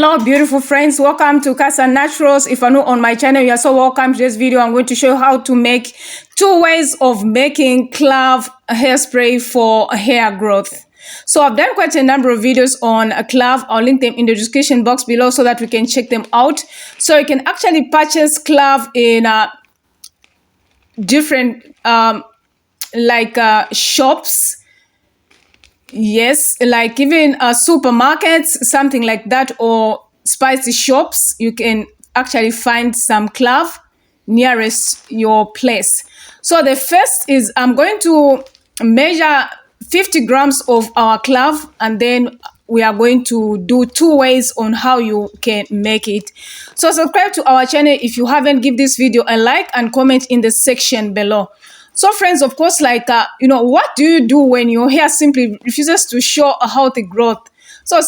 Hello, beautiful friends. Welcome to Cassia Naturals. If you're new on my channel, you are so welcome to this video. I'm going to show you how to make 2 ways of making clove hairspray for hair growth. So I've done quite a number of videos on a clove. I'll link them in the description box below so that we can check them out. So you can actually purchase clove in different shops. Yes, like even supermarkets, something like that, or spicy shops, you can actually find some clove nearest your place. So the first is I'm going to measure 50 grams of our clove, and then we are going to do 2 ways on how you can make it. So subscribe to our channel if you haven't. Give this video a like and comment in the section below. So friends, of course, what do you do when your hair simply refuses to show a healthy growth? So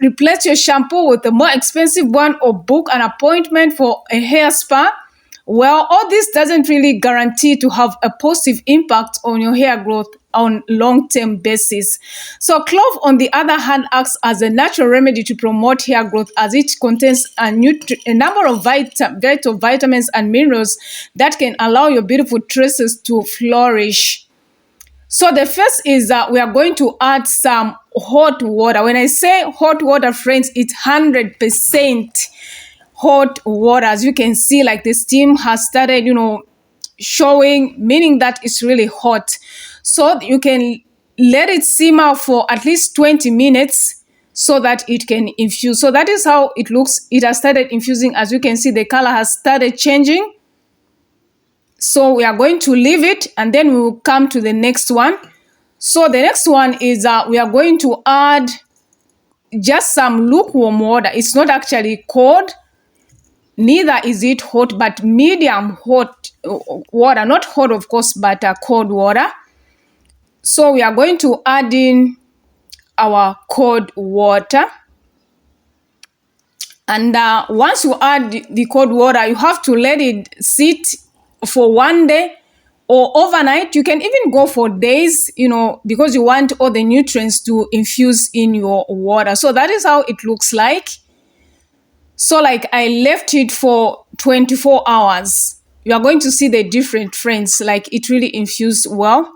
replace your shampoo with a more expensive one or book an appointment for a hair spa. Well, all this doesn't really guarantee to have a positive impact on your hair growth on long-term basis. So clove, on the other hand, acts as a natural remedy to promote hair growth, as it contains a number of vitamins and minerals that can allow your beautiful tresses to flourish. So the first is that we are going to add some hot water. When I say hot water, friends, it's 100% hot water. As you can see, like the steam has started, showing, meaning that it's really hot. So you can let it simmer for at least 20 minutes so that it can infuse. So that is how it looks. It has started infusing. As you can see, the color has started changing. So we are going to leave it, and then we will come to the next one. So the next one is we are going to add just some lukewarm water. It's not actually cold, neither is it hot, but medium hot water. Not hot, of course, but cold water. So we are going to add in our cold water. And once you add the cold water, you have to let it sit for 1 day or overnight. You can even go for days, because you want all the nutrients to infuse in your water. So that is how it looks like. So I left it for 24 hours. You are going to see the different friends, it really infused well.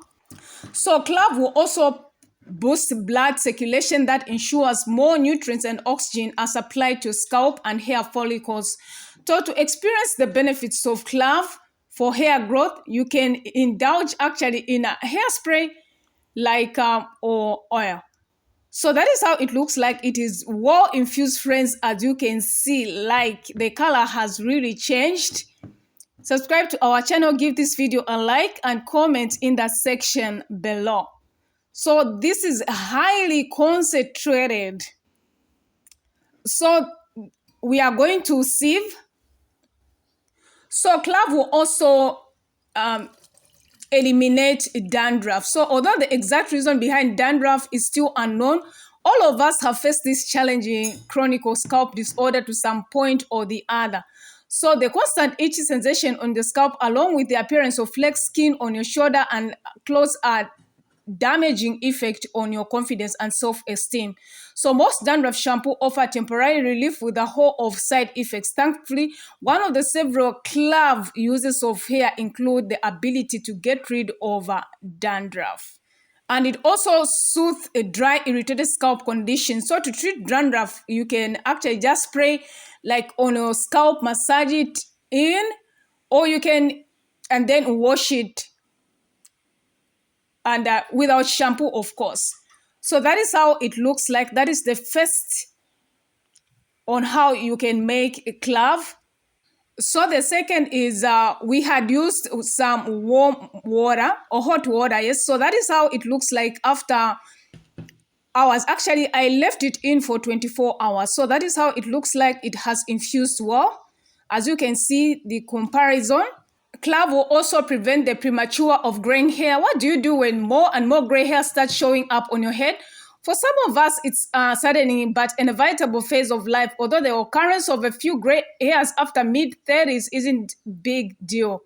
So clove will also boost blood circulation that ensures more nutrients and oxygen are supplied to scalp and hair follicles. So to experience the benefits of clove for hair growth, you can indulge actually in a hairspray or oil. So that is how it looks like. It is well infused, friends. As you can see, the color has really changed. Subscribe to our channel, give this video a like, and comment in the section below. So this is highly concentrated. So we are going to sieve. So clove will also eliminate dandruff. So although the exact reason behind dandruff is still unknown, all of us have faced this challenging chronic scalp disorder to some point or the other. So the constant itchy sensation on the scalp, along with the appearance of flexed skin on your shoulder and clothes, are damaging effect on your confidence and self-esteem. So most dandruff shampoo offer temporary relief with a whole of side effects. Thankfully, one of the several clove uses of hair include the ability to get rid of dandruff. And it also soothes a dry, irritated scalp condition. So to treat dandruff, you can actually just spray on your scalp, massage it in, or you can, and then wash it, and without shampoo, of course. So that is how it looks like. That is the first on how you can make a clove. So the second is we had used some warm water or hot water. Yes, so that is how it looks like after hours. Actually, I left it in for 24 hours. So that is how it looks like. It has infused well. As you can see, the comparison. Clove will also prevent the premature of graying hair. What do you do when more and more gray hair starts showing up on your head? For some of us, it's saddening but inevitable phase of life, although the occurrence of a few gray hairs after mid-30s isn't big deal.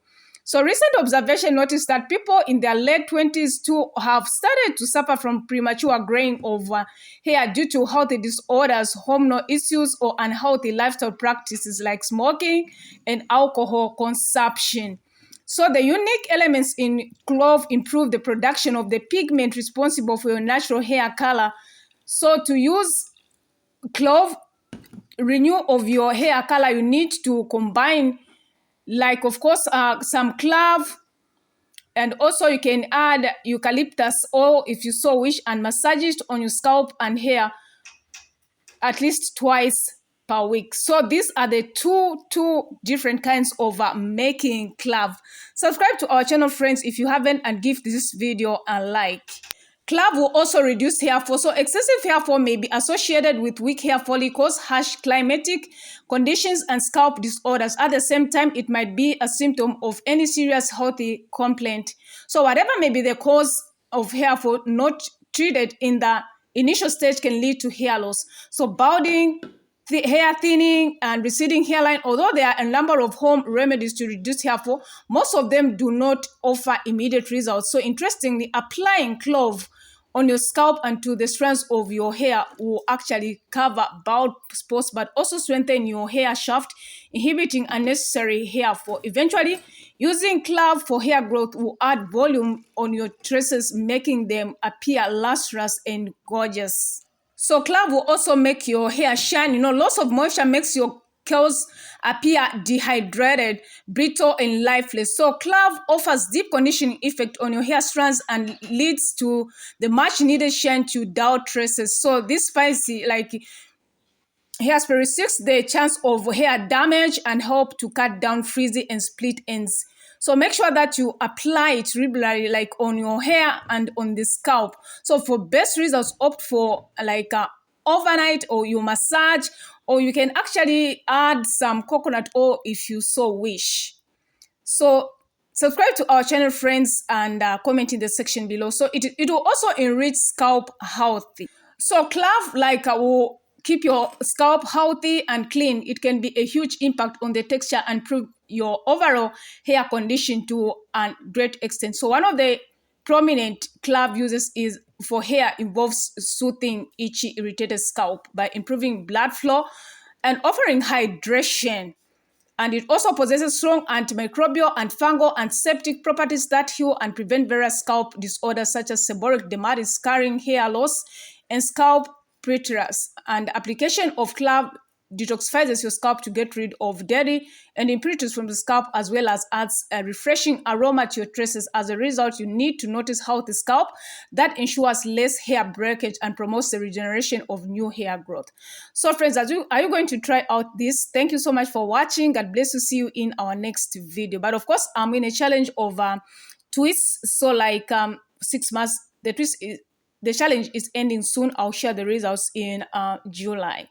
So recent observation noticed that people in their late 20s too have started to suffer from premature graying of hair due to health disorders, hormonal issues, or unhealthy lifestyle practices like smoking and alcohol consumption. So the unique elements in clove improve the production of the pigment responsible for your natural hair color. So to use clove renew of your hair color, you need to combine, like, of course, some clove, and also you can add eucalyptus oil if you so wish, and massage it on your scalp and hair at least twice per week. So these are the two different kinds of making clove. Subscribe to our channel, friends, if you haven't, and give this video a like. Clove will also reduce hair fall. So excessive hair fall may be associated with weak hair follicles, harsh climatic conditions, and scalp disorders. At the same time, it might be a symptom of any serious healthy complaint. So whatever may be the cause of hair fall, not treated in the initial stage, can lead to hair loss. So balding, hair thinning, and receding hairline, although there are a number of home remedies to reduce hair fall, most of them do not offer immediate results. So interestingly, applying clove on your scalp and to the strands of your hair will actually cover bald spots, but also strengthen your hair shaft, inhibiting unnecessary hair fall. Eventually, using clove for hair growth will add volume on your tresses, making them appear lustrous and gorgeous. So clove will also make your hair shine. Loss of moisture makes your curls appear dehydrated, brittle, and lifeless. So clove offers deep conditioning effect on your hair strands and leads to the much needed shine to dull tresses. So this spicy, like, hairspray restricts the chance of hair damage and help to cut down frizzy and split ends. So make sure that you apply it regularly, like on your hair and on the scalp. So for best results, opt for like overnight, or you massage, or you can actually add some coconut oil if you so wish. So subscribe to our channel, friends, and comment in the section below. So it will also enrich scalp health. So clove, like, will keep your scalp healthy and clean. It can be a huge impact on the texture and improve your overall hair condition to a great extent. So one of the prominent clove uses is for hair involves soothing itchy, irritated scalp by improving blood flow and offering hydration. And it also possesses strong antimicrobial and fungal antiseptic properties that heal and prevent various scalp disorders such as seborrheic dermatitis, scarring, hair loss, and scalp preterus. And application of clove detoxifies your scalp to get rid of dirty and impurities from the scalp, as well as adds a refreshing aroma to your tresses. As a result, you need to notice healthy scalp that ensures less hair breakage and promotes the regeneration of new hair growth. So friends, are you going to try out this? Thank you so much for watching. God bless you. See you in our next video. But of course, I'm in a challenge of twists. So like 6 months, the challenge is ending soon. I'll share the results in July.